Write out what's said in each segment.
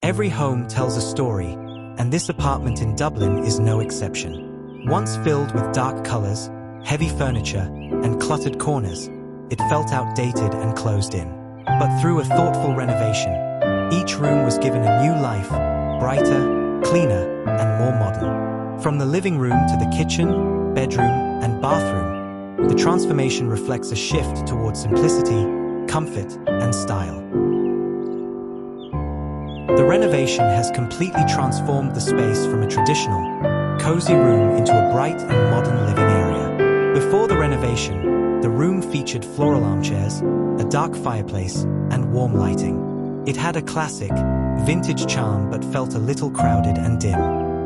Every home tells a story, and this apartment in Dublin is no exception. Once filled with dark colors, heavy furniture, and cluttered corners, it felt outdated and closed in. But through a thoughtful renovation, each room was given a new life, brighter, cleaner, and more modern. From the living room to the kitchen, bedroom, and bathroom, the transformation reflects a shift towards simplicity, comfort, and style. The renovation has completely transformed the space from a traditional, cozy room into a bright and modern living area. Before the renovation, the room featured floral armchairs, a dark fireplace, and warm lighting. It had a classic, vintage charm but felt a little crowded and dim.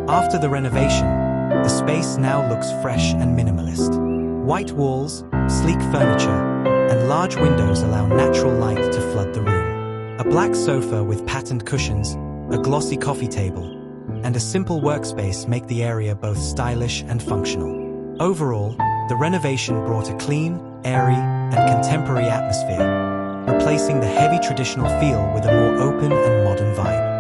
After the renovation, the space now looks fresh and minimalist. White walls, sleek furniture, and large windows allow natural light to flood the room. A black sofa with patterned cushions, a glossy coffee table, and a simple workspace make the area both stylish and functional. Overall, the renovation brought a clean, airy, and contemporary atmosphere, replacing the heavy traditional feel with a more open and modern vibe.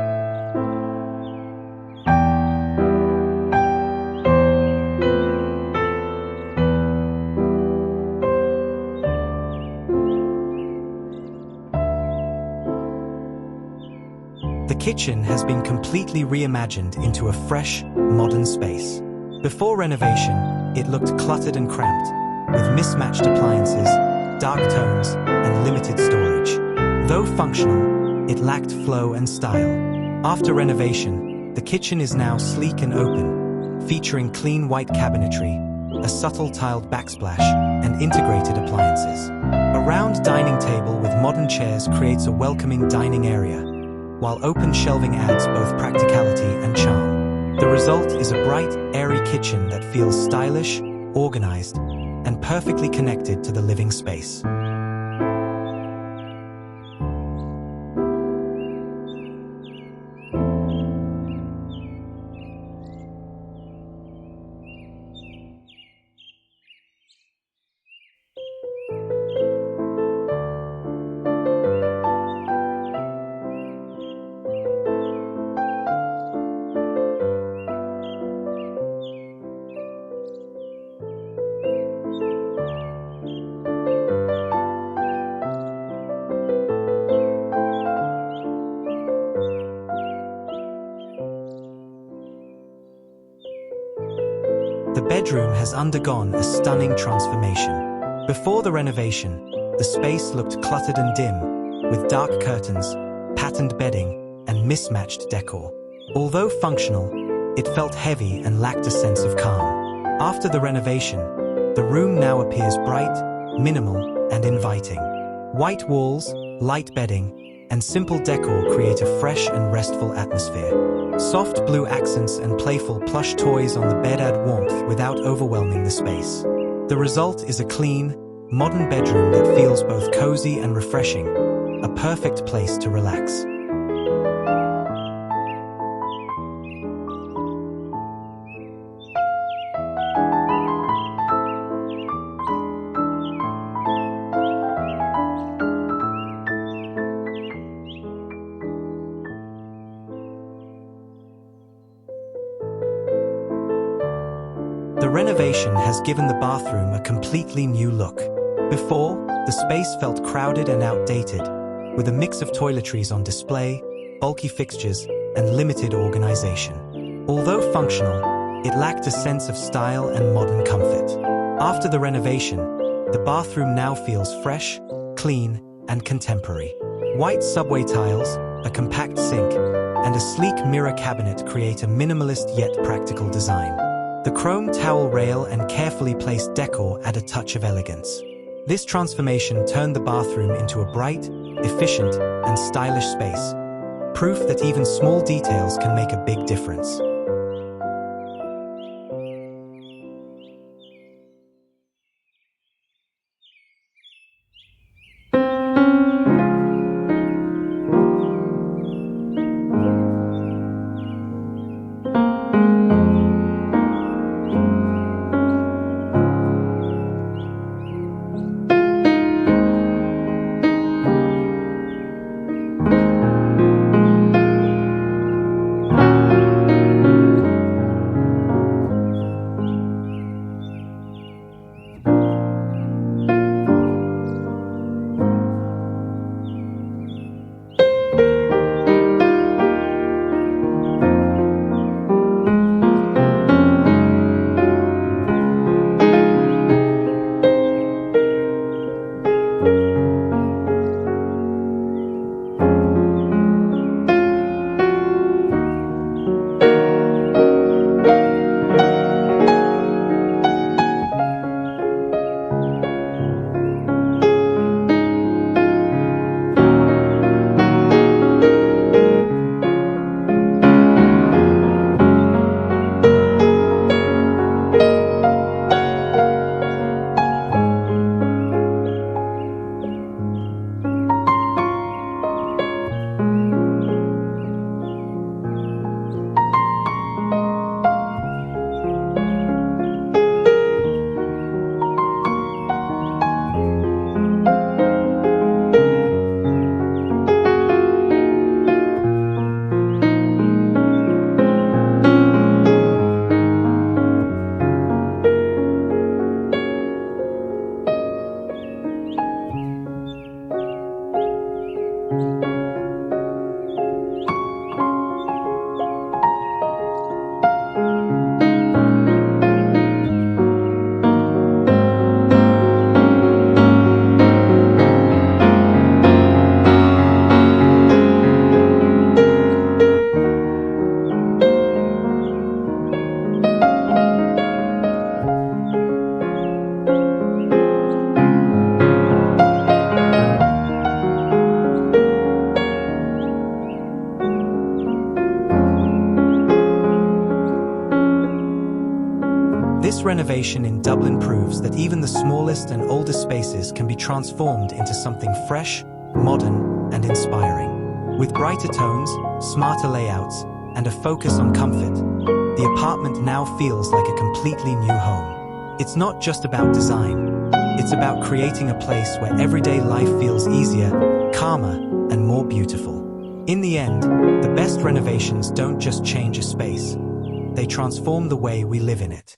The kitchen has been completely reimagined into a fresh, modern space. Before renovation, it looked cluttered and cramped, with mismatched appliances, dark tones, and limited storage. Though functional, it lacked flow and style. After renovation, the kitchen is now sleek and open, featuring clean white cabinetry, a subtle tiled backsplash, and integrated appliances. A round dining table with modern chairs creates a welcoming dining area, while open shelving adds both practicality and charm. The result is a bright, airy kitchen that feels stylish, organized, and perfectly connected to the living space. The bedroom has undergone a stunning transformation. Before the renovation, the space looked cluttered and dim, with dark curtains, patterned bedding, and mismatched decor. Although functional, it felt heavy and lacked a sense of calm. After the renovation, the room now appears bright, minimal, and inviting. White walls, light bedding, and simple decor create a fresh and restful atmosphere. Soft blue accents and playful plush toys on the bed add warmth without overwhelming the space. The result is a clean, modern bedroom that feels both cozy and refreshing, a perfect place to relax. The renovation has given the bathroom a completely new look. Before, the space felt crowded and outdated, with a mix of toiletries on display, bulky fixtures, and limited organization. Although functional, it lacked a sense of style and modern comfort. After the renovation, the bathroom now feels fresh, clean, and contemporary. White subway tiles, a compact sink, and a sleek mirror cabinet create a minimalist yet practical design. The chrome towel rail and carefully placed decor add a touch of elegance. This transformation turned the bathroom into a bright, efficient, and stylish space, proof that even small details can make a big difference. This renovation in Dublin proves that even the smallest and oldest spaces can be transformed into something fresh, modern, and inspiring. With brighter tones, smarter layouts, and a focus on comfort, the apartment now feels like a completely new home. It's not just about design. It's about creating a place where everyday life feels easier, calmer, and more beautiful. In the end, the best renovations don't just change a space. They transform the way we live in it.